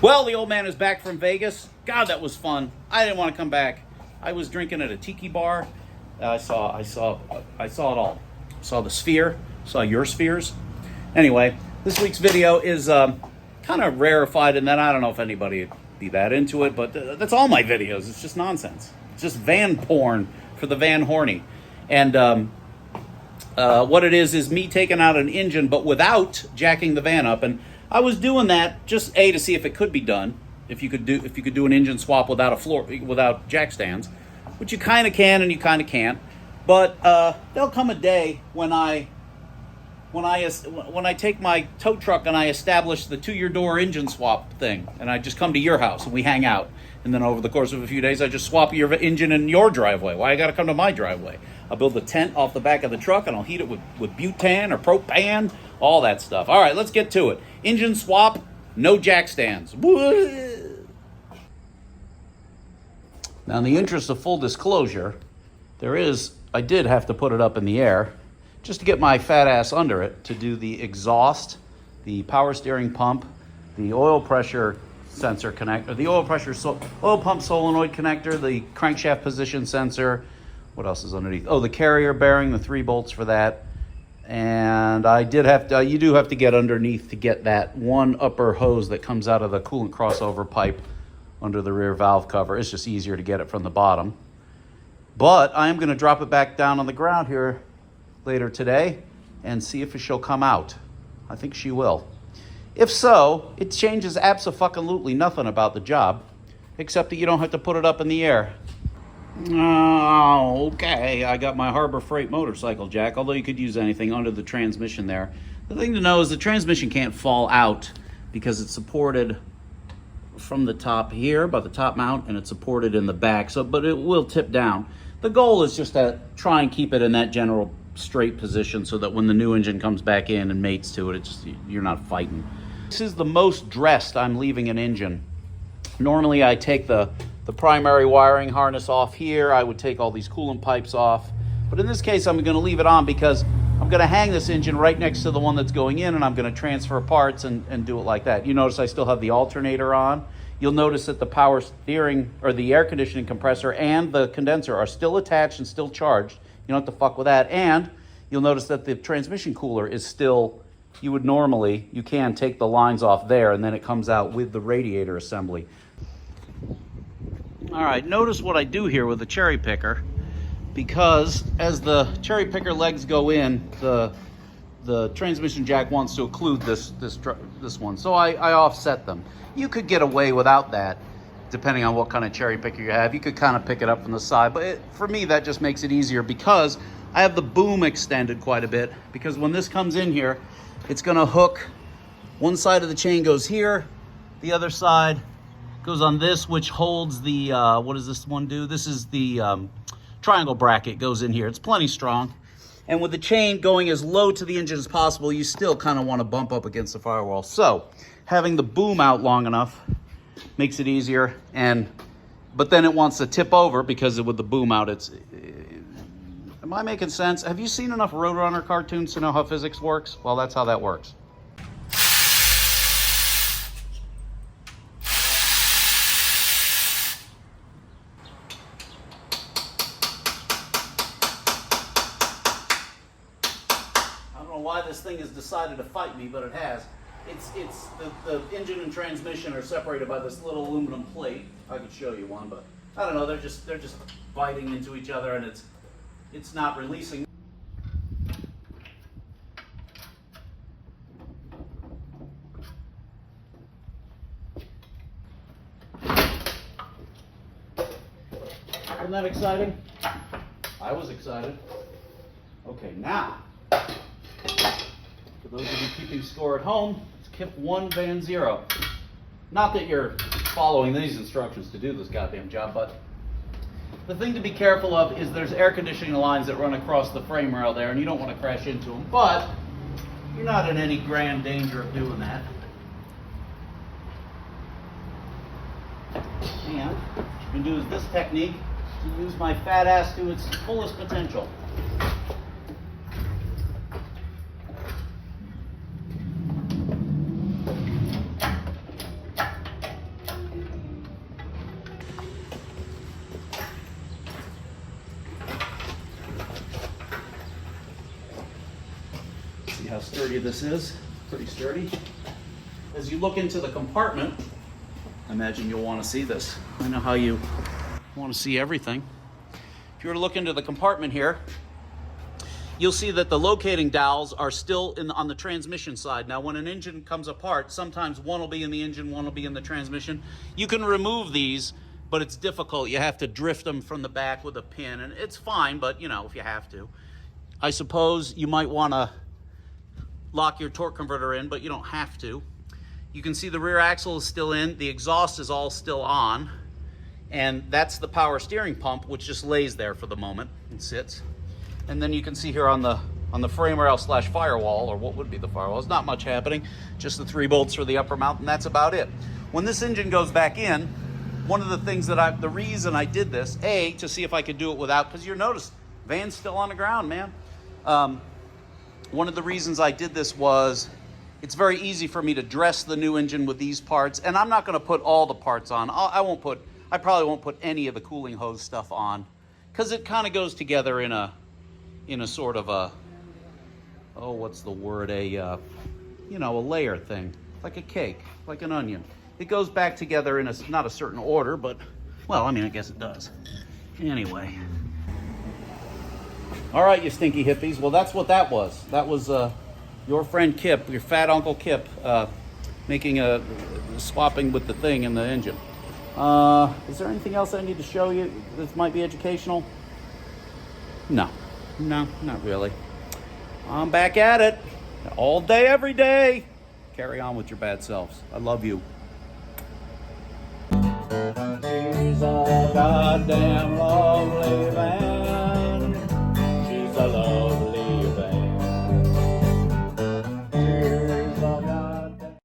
Well, the old man is back from Vegas. God, that was fun. I didn't want to come back. I was drinking at a tiki bar. I saw it all. Saw the sphere. Saw your spheres. Anyway, this week's video is kind of rarefied in that I don't know if anybody would be that into it, but that's all my videos. It's just nonsense. It's just van porn for the van horny. And what it is me taking out an engine, but without jacking the van up. And I was doing that just to see if it could be done. If you could do an engine swap without jackstands, which you kind of can and you kind of can't. But there'll come a day when I take my tow truck and I establish the 2-year door engine swap thing, and I just come to your house and we hang out. And then over the course of a few days, I just swap your engine in your driveway. Why I got to come to my driveway? I'll build a tent off the back of the truck and I'll heat it with butane or propane, all that stuff. All right, let's get to it. Engine swap, no jackstands. Now, in the interest of full disclosure, I did have to put it up in the air just to get my fat ass under it to do the exhaust, the power steering pump, the oil pressure sensor connector, the oil pump solenoid connector, the crankshaft position sensor. What else is underneath? Oh, the carrier bearing, the 3 bolts for that. And you do have to get underneath to get that one upper hose that comes out of the coolant crossover pipe under the rear valve cover. It's just easier to get it from the bottom. But I am going to drop it back down on the ground here later today and see if she'll come out. I think she will. If so, it changes abso-fucking-lutely nothing about the job, except that you don't have to put it up in the air. Oh, okay. I got my Harbor Freight motorcycle jack, although you could use anything under the transmission there. The thing to know is the transmission can't fall out because it's supported from the top here by the top mount, and it's supported in the back, but it will tip down. The goal is just to try and keep it in that general straight position so that when the new engine comes back in and mates to it, you're not fighting. This is the most dressed I'm leaving an engine. Normally I take the primary wiring harness off here. I would take all these coolant pipes off. But in this case, I'm going to leave it on because I'm going to hang this engine right next to the one that's going in, and I'm going to transfer parts and do it like that. You notice I still have the alternator on. You'll notice that the power steering or the air conditioning compressor and the condenser are still attached and still charged. You don't have to fuck with that. And you'll notice that the transmission cooler is still, you can take the lines off there and then it comes out with the radiator assembly. All right, notice what I do here with the cherry picker, because as the cherry picker legs go in, the transmission jack wants to occlude this one, so I offset them. You could get away without that, depending on what kind of cherry picker you have. You could kind of pick it up from the side, but for me that just makes it easier because I have the boom extended quite a bit, because when this comes in here, it's going to hook. One side of the chain goes here, the other side goes on this, which holds the, what does this one do? This is the triangle bracket goes in here. It's plenty strong. And with the chain going as low to the engine as possible, you still kind of want to bump up against the firewall. So having the boom out long enough makes it easier. But then it wants to tip over because with the boom out, am I making sense? Have you seen enough Roadrunner cartoons to know how physics works? Well, that's how that works. Why this thing has decided to fight me, but it has. The engine and transmission are separated by this little aluminum plate. I could show you one, but I don't know. They're just biting into each other, and it's not releasing. Wasn't that exciting? I was excited. Okay, now. For those of you keeping score at home, it's KIP 1 Van 0. Not that you're following these instructions to do this goddamn job, but the thing to be careful of is there's air conditioning lines that run across the frame rail there, and you don't want to crash into them, but you're not in any grand danger of doing that. And what you can do is this technique to use my fat ass to its fullest potential. sturdy this is. Pretty sturdy. As you look into the compartment, I imagine you'll want to see this. I know how you want to see everything. If you were to look into the compartment here, you'll see that the locating dowels are still on the transmission side. Now, when an engine comes apart, sometimes one will be in the engine, one will be in the transmission. You can remove these, but it's difficult. You have to drift them from the back with a pin, and it's fine, but, you know, if you have to. I suppose you might want to lock your torque converter in, but you don't have to. You can see the rear axle is still in, the exhaust is all still on, and that's the power steering pump, which just lays there for the moment and sits. And then you can see here on the frame rail / firewall, or what would be the firewall, there's not much happening, just the 3 bolts for the upper mount, and that's about it. When this engine goes back in, one of the things that the reason I did this, A, to see if I could do it without, because you notice, van's still on the ground, man. One of the reasons I did this was, it's very easy for me to dress the new engine with these parts, and I'm not going to put all the parts on. I probably won't put any of the cooling hose stuff on, because it kind of goes together in a sort of a, oh, what's the word? A layer thing, like a cake, like an onion. It goes back together in not a certain order, but, well, I mean, I guess it does. Anyway. All right, you stinky hippies. Well, that's what that was. That was your friend Kip, your fat Uncle Kip, swapping with the thing in the engine. Is there anything else I need to show you that might be educational? No, not really. I'm back at it all day, every day. Carry on with your bad selves. I love you. She's a goddamn lovely man.